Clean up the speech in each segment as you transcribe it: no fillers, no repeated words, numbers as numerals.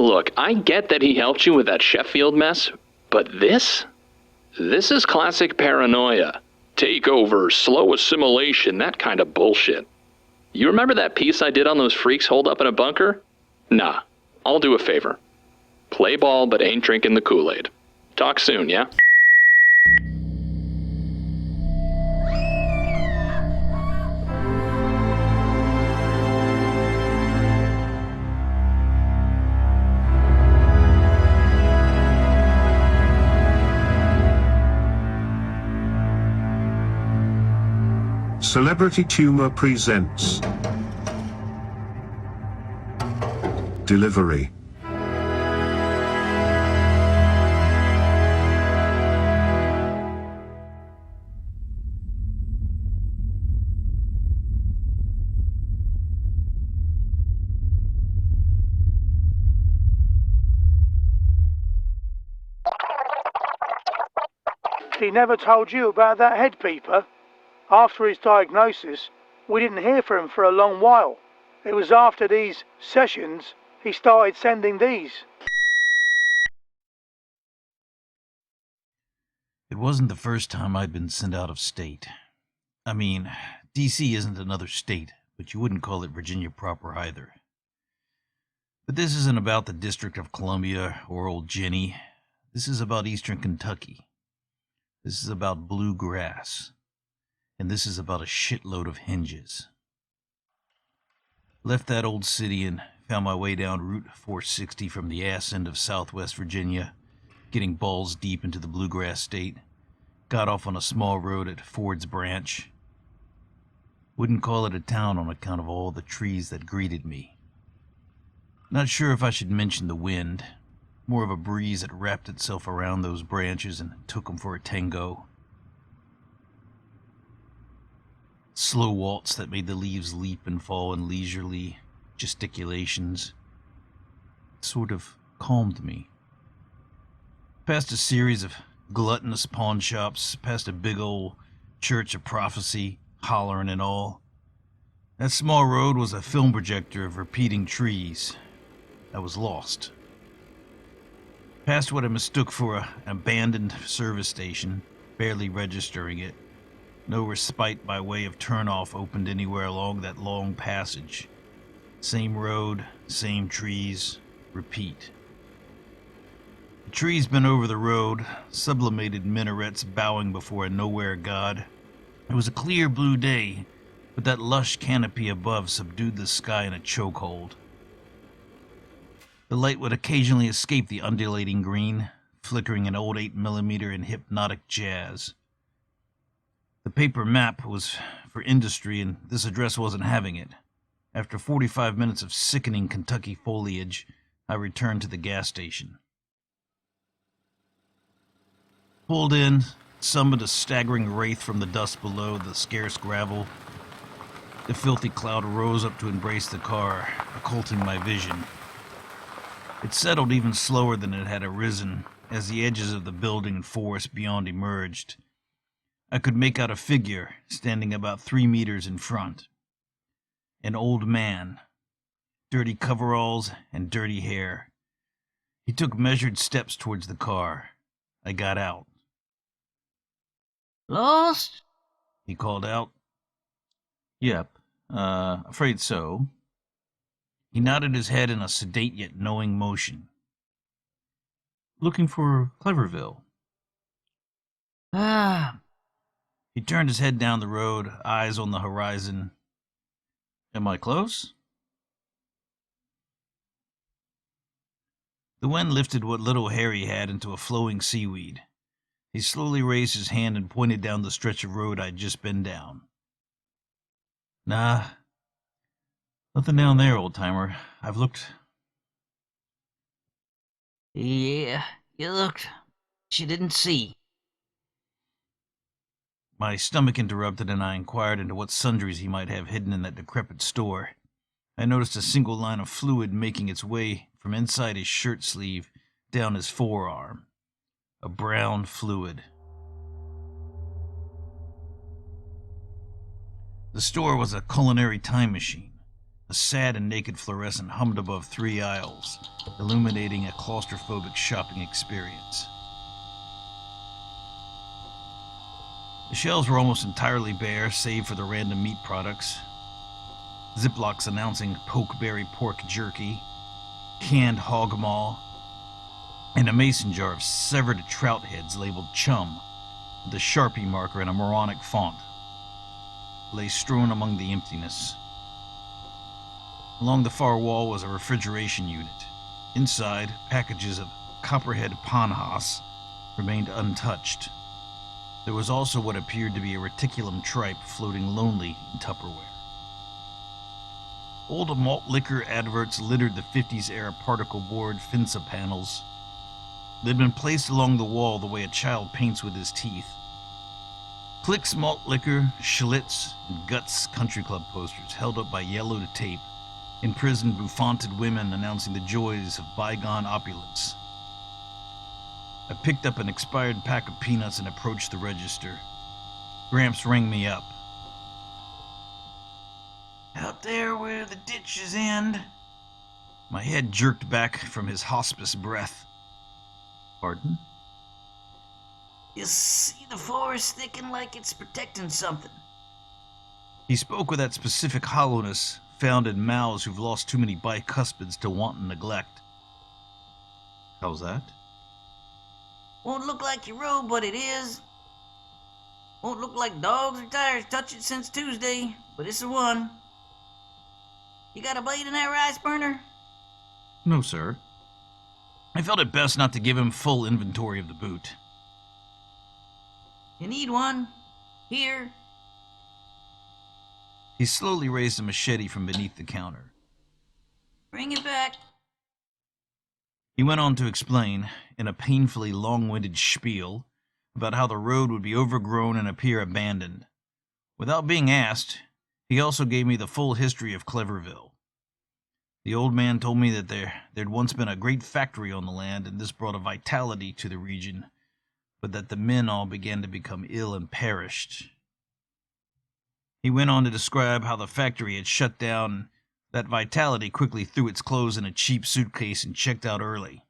Look, I get that he helped you with that Sheffield mess, but this? This is classic paranoia. Takeover, slow assimilation, that kind of bullshit. You remember that piece I did on those freaks holed up in a bunker? Nah, I'll do a favor. Play ball but ain't drinking the Kool-Aid. Talk soon, yeah? Celebrity Tumor presents Delivery. He never told you about that head peeper? After his diagnosis, we didn't hear from him for a long while. It was after these sessions he started sending these. It wasn't the first time I'd been sent out of state. I mean, D.C. isn't another state, but you wouldn't call it Virginia proper either. But this isn't about the District of Columbia or Old Jenny. This is about Eastern Kentucky. This is about bluegrass. And this is about a shitload of hinges. Left that old city and found my way down Route 460 from the ass end of Southwest Virginia, getting balls deep into the bluegrass state. Got off on a small road at Ford's Branch. Wouldn't call it a town on account of all the trees that greeted me. Not sure if I should mention the wind. More of a breeze that wrapped itself around those branches and took them for a tango. Slow waltz that made the leaves leap and fall in leisurely gesticulations. It sort of calmed me. Past a series of gluttonous pawn shops, past a big old church of prophecy, hollering and all. That small road was a film projector of repeating trees. I was lost. Past what I mistook for an abandoned service station, barely registering it. No respite by way of turnoff opened anywhere along that long passage. Same road, same trees, repeat. The trees bent over the road, sublimated minarets bowing before a nowhere god. It was a clear blue day, but that lush canopy above subdued the sky in a chokehold. The light would occasionally escape the undulating green, flickering an old 8mm in hypnotic jazz. The paper map was for industry, and this address wasn't having it. After 45 minutes of sickening Kentucky foliage, I returned to the gas station. Pulled in, summoned a staggering wraith from the dust below the scarce gravel. The filthy cloud rose up to embrace the car, occulting my vision. It settled even slower than it had arisen, as the edges of the building and forest beyond emerged. I could make out a figure standing about 3 meters in front. An old man, dirty coveralls and dirty hair. He took measured steps towards the car. I got out. Lost? He called out. Yep, afraid so. He nodded his head in a sedate yet knowing motion. Looking for Cleverville. He turned his head down the road, eyes on the horizon. Am I close? The wind lifted what little hair he had into a flowing seaweed. He slowly raised his hand and pointed down the stretch of road I'd just been down. Nah, nothing down there, old-timer. I've looked. Yeah, you looked. She didn't see. My stomach interrupted, and I inquired into what sundries he might have hidden in that decrepit store. I noticed a single line of fluid making its way from inside his shirt sleeve down his forearm. A brown fluid. The store was a culinary time machine. A sad and naked fluorescent hummed above 3 aisles, illuminating a claustrophobic shopping experience. The shelves were almost entirely bare, save for the random meat products. Ziplocs announcing pokeberry pork jerky, canned hog maw, and a mason jar of severed trout heads labeled chum, with a Sharpie marker in a moronic font, lay strewn among the emptiness. Along the far wall was a refrigeration unit. Inside, packages of copperhead panhas remained untouched. There was also what appeared to be a reticulum tripe floating lonely in Tupperware. Old malt liquor adverts littered the 50s-era particle board Finsa panels. They'd been placed along the wall the way a child paints with his teeth. Click's malt liquor, Schlitz, and Guts country club posters held up by yellowed tape, imprisoned bouffanted women announcing the joys of bygone opulence. I picked up an expired pack of peanuts and approached the register. Gramps rang me up. "Out there where the ditches end." My head jerked back from his hospice breath. "Pardon?" You see the forest thicken like it's protecting something. He spoke with that specific hollowness found in mouths who've lost too many bicuspids to wanton neglect. "How's that?" Won't look like your road, but it is. Won't look like dogs or tires touch it since Tuesday, but it's the one. You got a blade in that rice burner? "No, sir." I felt it best not to give him full inventory of the boot. You need one. Here. He slowly raised a machete from beneath the counter. Bring it back. He went on to explain, in a painfully long-winded spiel, about how the road would be overgrown and appear abandoned. Without being asked, he also gave me the full history of Cleverville. The old man told me that there'd once been a great factory on the land, and this brought a vitality to the region, but that the men all began to become ill and perished. He went on to describe how the factory had shut down, and that vitality quickly threw its clothes in a cheap suitcase and checked out early.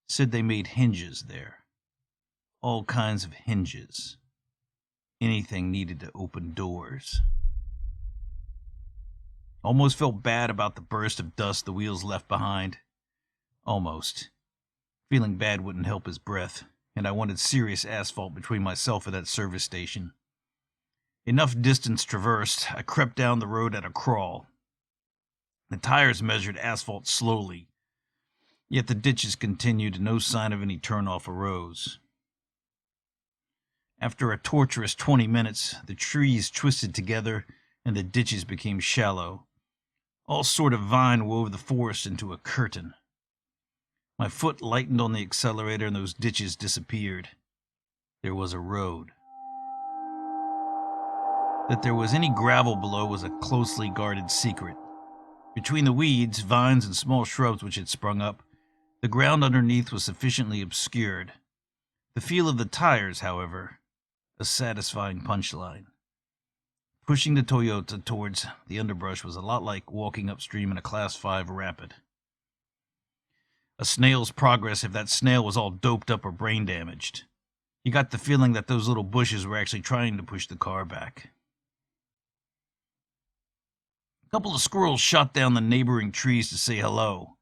Said they made hinges there. All kinds of hinges. Anything needed to open doors. Almost felt bad about the burst of dust the wheels left behind. Almost. Feeling bad wouldn't help his breath, and I wanted serious asphalt between myself and that service station. Enough distance traversed, I crept down the road at a crawl. The tires measured asphalt slowly, yet the ditches continued, no sign of any turnoff arose. After a torturous 20 minutes, the trees twisted together and the ditches became shallow. All sort of vine wove the forest into a curtain. My foot lightened on the accelerator and those ditches disappeared. There was a road. That there was any gravel below was a closely guarded secret. Between the weeds, vines, and small shrubs which had sprung up, the ground underneath was sufficiently obscured. The feel of the tires, however, a satisfying punchline. Pushing the Toyota towards the underbrush was a lot like walking upstream in a Class 5 rapid. A snail's progress if that snail was all doped up or brain damaged. You got the feeling that those little bushes were actually trying to push the car back. A couple of squirrels shot down the neighboring trees to say hello.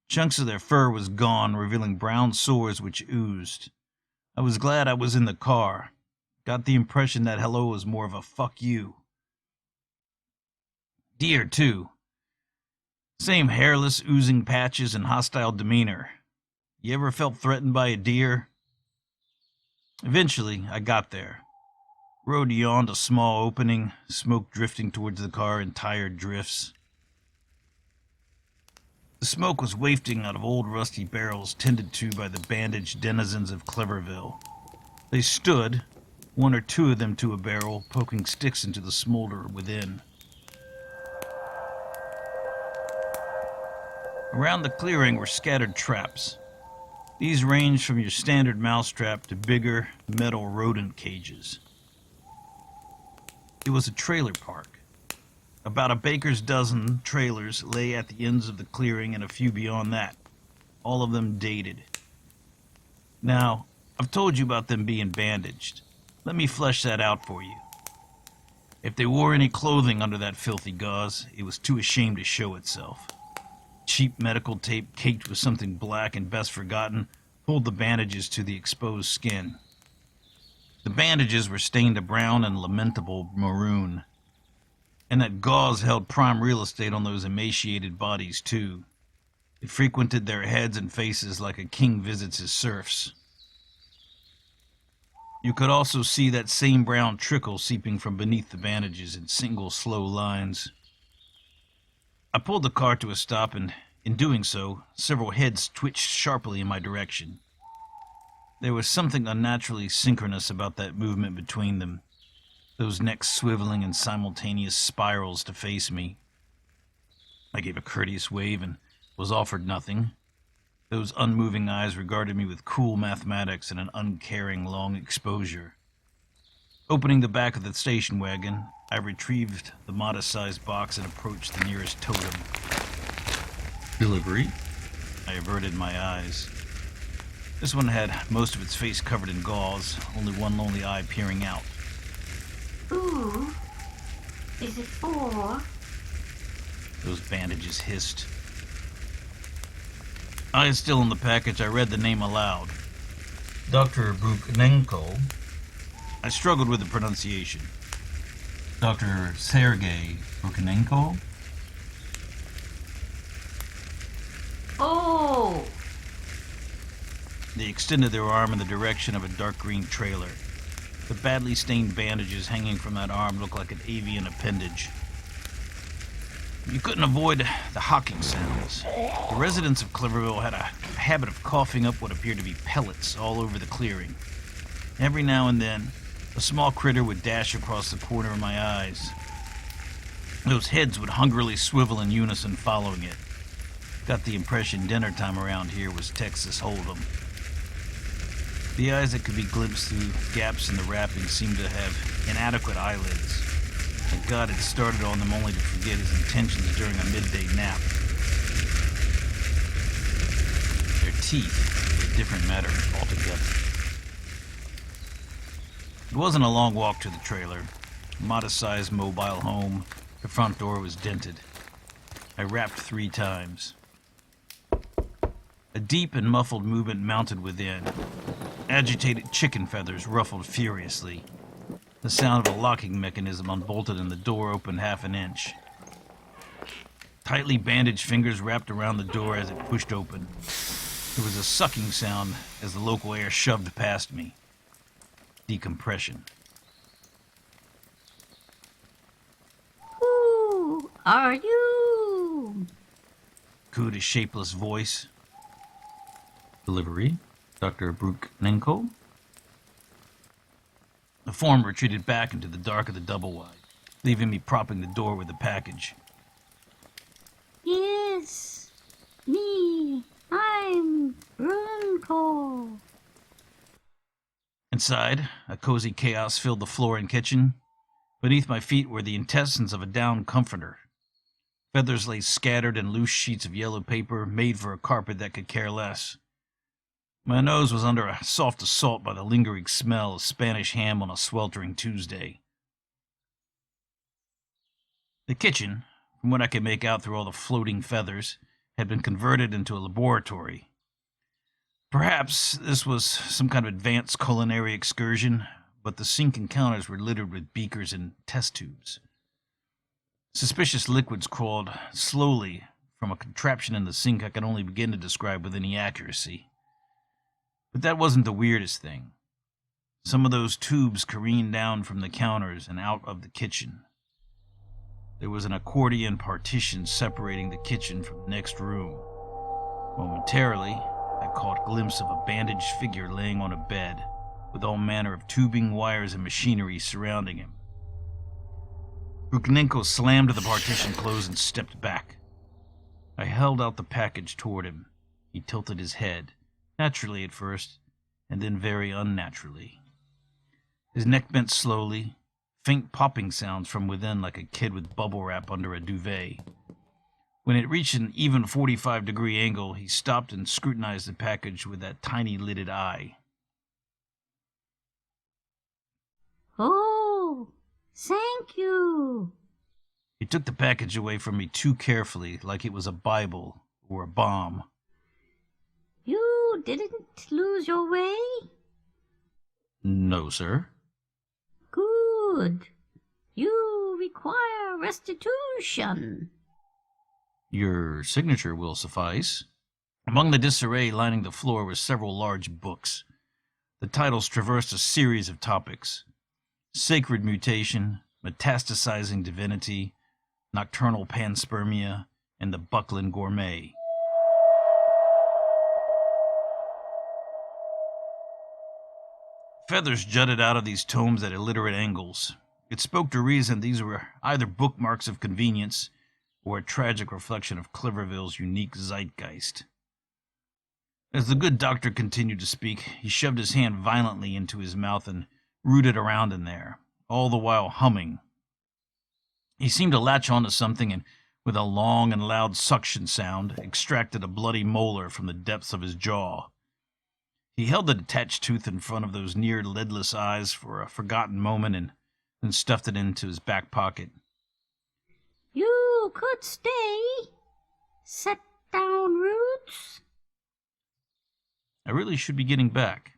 Chunks of their fur was gone, revealing brown sores which oozed. I was glad I was in the car. Got the impression that hello was more of a fuck you. Deer, too. Same hairless, oozing patches and hostile demeanor. You ever felt threatened by a deer? Eventually, I got there. Road yawned a small opening, smoke drifting towards the car in tired drifts. The smoke was wafting out of old rusty barrels tended to by the bandaged denizens of Cleverville. They stood, one or two of them to a barrel, poking sticks into the smolder within. Around the clearing were scattered traps. These ranged from your standard mousetrap to bigger, metal rodent cages. It was a trailer park. About a baker's dozen trailers lay at the ends of the clearing and a few beyond that, all of them dated. Now, I've told you about them being bandaged. Let me flesh that out for you. If they wore any clothing under that filthy gauze, it was too ashamed to show itself. Cheap medical tape caked with something black and best forgotten pulled the bandages to the exposed skin. The bandages were stained a brown and lamentable maroon. And that gauze held prime real estate on those emaciated bodies, too. It frequented their heads and faces like a king visits his serfs. You could also see that same brown trickle seeping from beneath the bandages in single, slow lines. I pulled the car to a stop, and in doing so, several heads twitched sharply in my direction. There was something unnaturally synchronous about that movement between them, those necks swiveling in simultaneous spirals to face me. I gave a courteous wave and was offered nothing. Those unmoving eyes regarded me with cool mathematics and an uncaring long exposure. Opening the back of the station wagon, I retrieved the modest-sized box and approached the nearest totem. Delivery? I averted my eyes. This one had most of its face covered in gauze, only one lonely eye peering out. Who is it for? Those bandages hissed. Eyes still on the package, I read the name aloud. Dr. Brukhnenko. I struggled with the pronunciation. Dr. Sergei Brukhnenko. Oh, They extended their arm in the direction of a dark green trailer. The badly stained bandages hanging from that arm looked like an avian appendage. You couldn't avoid the hawking sounds. The residents of Cleverville had a habit of coughing up what appeared to be pellets all over the clearing. Every now and then, a small critter would dash across the corner of my eyes. Those heads would hungrily swivel in unison following it. Got the impression dinner time around here was Texas Hold'em. The eyes that could be glimpsed through gaps in the wrapping seemed to have inadequate eyelids. And God had started on them only to forget his intentions during a midday nap. Their teeth were a different matter altogether. It wasn't a long walk to the trailer. A modest-sized mobile home. The front door was dented. I rapped 3 times. A deep and muffled movement mounted within. Agitated chicken feathers ruffled furiously. The sound of a locking mechanism unbolted and the door opened half an inch. Tightly bandaged fingers wrapped around the door as it pushed open. There was a sucking sound as the local air shoved past me. Decompression. who are you? Cooed a shapeless voice. Delivery? Dr. Brukhnenko? The form retreated back into the dark of the double-wide, leaving me propping the door with the package. Yes, me. I'm Brunko. Inside, a cozy chaos filled the floor and kitchen. Beneath my feet were the intestines of a down comforter. Feathers lay scattered in loose sheets of yellow paper made for a carpet that could care less. My nose was under a soft assault by the lingering smell of Spanish ham on a sweltering Tuesday. The kitchen, from what I could make out through all the floating feathers, had been converted into a laboratory. Perhaps this was some kind of advanced culinary excursion, but the sink and counters were littered with beakers and test tubes. Suspicious liquids crawled slowly from a contraption in the sink I could only begin to describe with any accuracy. But that wasn't the weirdest thing. Some of those tubes careened down from the counters and out of the kitchen. There was an accordion partition separating the kitchen from the next room. Momentarily, I caught a glimpse of a bandaged figure laying on a bed, with all manner of tubing, wires, and machinery surrounding him. Brukhnenko slammed the partition closed and stepped back. I held out the package toward him. He tilted his head, naturally at first, and then very unnaturally. His neck bent slowly, faint popping sounds from within like a kid with bubble wrap under a duvet. When it reached an even 45-degree angle, he stopped and scrutinized the package with that tiny lidded eye. Oh, thank you. He took the package away from me too carefully, like it was a Bible or a bomb. You didn't lose your way? No, sir. Good. You require restitution. Your signature will suffice. Among the disarray lining the floor were several large books. The titles traversed a series of topics: sacred mutation, metastasizing divinity, nocturnal panspermia, and the Buckland Gourmet. Feathers jutted out of these tomes at illiterate angles. It spoke to reason these were either bookmarks of convenience or a tragic reflection of Cleverville's unique zeitgeist. As the good doctor continued to speak, he shoved his hand violently into his mouth and rooted around in there, all the while humming. He seemed to latch onto something and, with a long and loud suction sound, extracted a bloody molar from the depths of his jaw. He held the detached tooth in front of those near lidless eyes for a forgotten moment and then stuffed it into his back pocket. You could stay. Set down roots. I really should be getting back.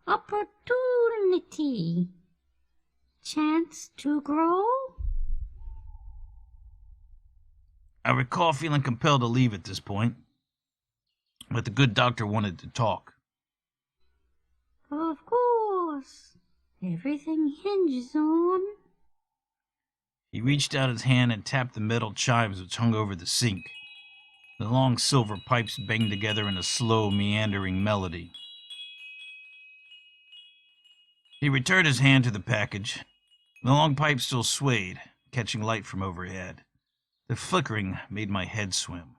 Opportunity. Chance to grow. I recall feeling compelled to leave at this point, but the good doctor wanted to talk. Of course. Everything hinges on. He reached out his hand and tapped the metal chimes which hung over the sink. The long silver pipes banged together in a slow, meandering melody. He returned his hand to the package. The long pipe still swayed, catching light from overhead. The flickering made my head swim.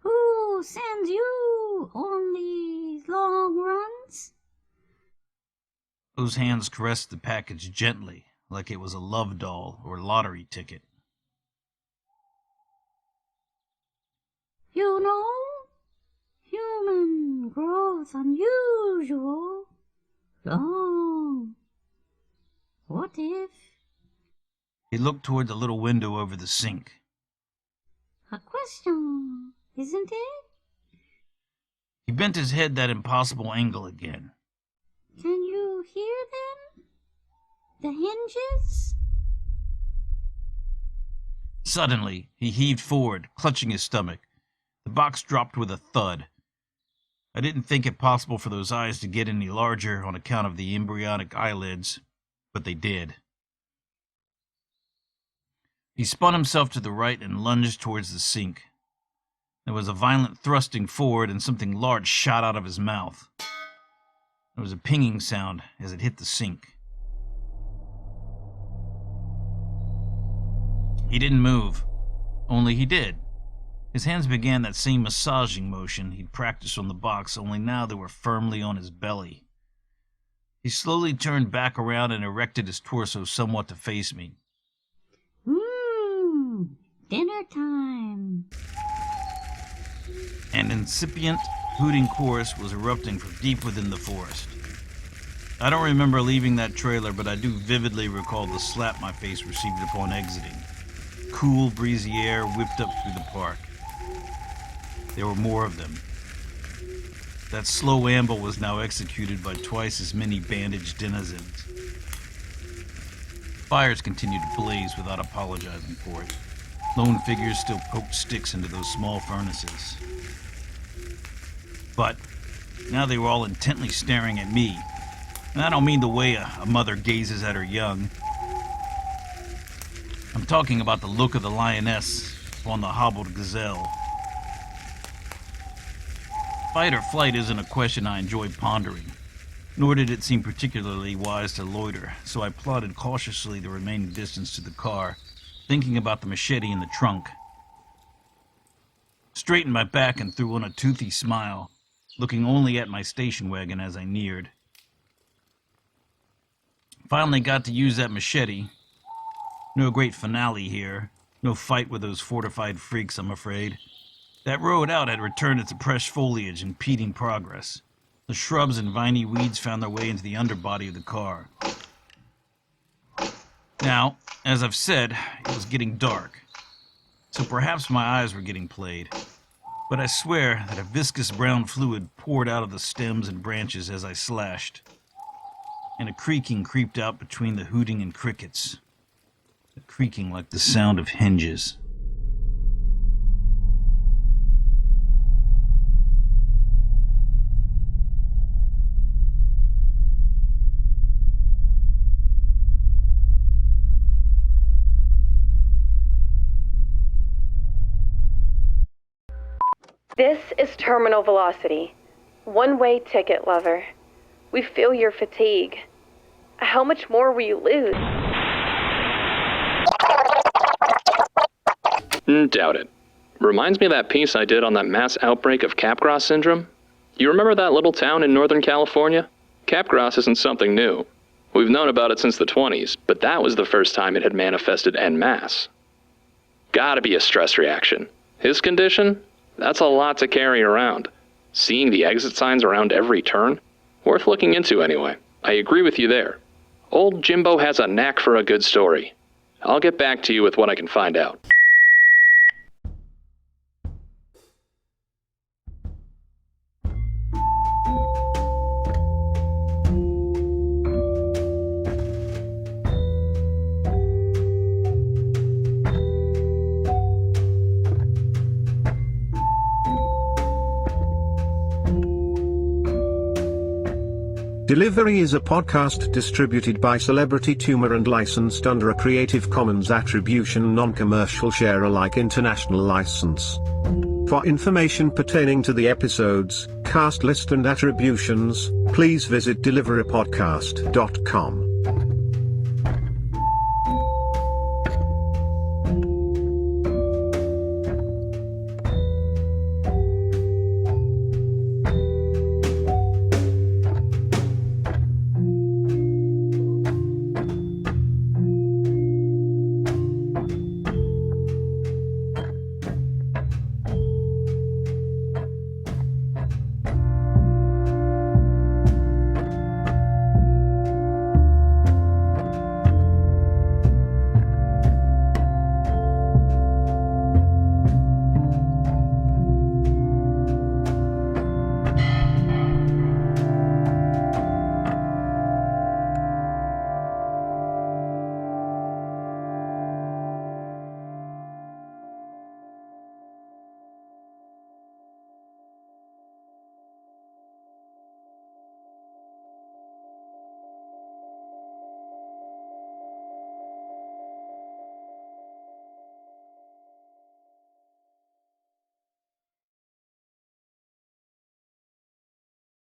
Who sends you on these long runs? Those hands caressed the package gently, like it was a love doll or lottery ticket. You know, human growth unusual. Long. What if? He looked toward the little window over the sink. A question, isn't it? He bent his head that impossible angle again. Can you hear them? The hinges? Suddenly, he heaved forward, clutching his stomach. The box dropped with a thud. I didn't think it possible for those eyes to get any larger on account of the embryonic eyelids, but they did. He spun himself to the right and lunged towards the sink. There was a violent thrusting forward and something large shot out of his mouth. There was a pinging sound as it hit the sink. He didn't move, only he did. His hands began that same massaging motion he'd practiced on the box, only now they were firmly on his belly. He slowly turned back around and erected his torso somewhat to face me. Dinner time. An incipient, hooting chorus was erupting from deep within the forest. I don't remember leaving that trailer, but I do vividly recall the slap my face received upon exiting. Cool, breezy air whipped up through the park. There were more of them. That slow amble was now executed by twice as many bandaged denizens. Fires continued to blaze without apologizing for it. Lone figures still poked sticks into those small furnaces. But now they were all intently staring at me. And I don't mean the way a mother gazes at her young. I'm talking about the look of the lioness upon the hobbled gazelle. Fight or flight isn't a question I enjoy pondering, nor did it seem particularly wise to loiter, so I plodded cautiously the remaining distance to the car, thinking about the machete in the trunk. Straightened my back and threw on a toothy smile, looking only at my station wagon as I neared. Finally got to use that machete. No great finale here. No fight with those fortified freaks, I'm afraid. That road out had returned its suppressed foliage, impeding progress. The shrubs and viney weeds found their way into the underbody of the car. Now, as I've said, it was getting dark, so perhaps my eyes were getting played. But I swear that a viscous brown fluid poured out of the stems and branches as I slashed, and a creaking creeped out between the hooting and crickets. A creaking like the sound of hinges. This is Terminal Velocity. One-way ticket, lover. We feel your fatigue. How much more will you lose? Doubt it. Reminds me of that piece I did on that mass outbreak of Capgras syndrome. You remember that little town in Northern California? Capgras isn't something new. We've known about it since the 20s, but that was the first time it had manifested en masse. Gotta be a stress reaction. His condition? That's a lot to carry around. Seeing the exit signs around every turn? Worth looking into anyway. I agree with you there. Old Jimbo has a knack for a good story. I'll get back to you with what I can find out. Delivery is a podcast distributed by Celebrity Tumor and licensed under a Creative Commons Attribution Non-Commercial Share-alike international license. For information pertaining to the episodes, cast list and attributions, please visit deliverypodcast.com.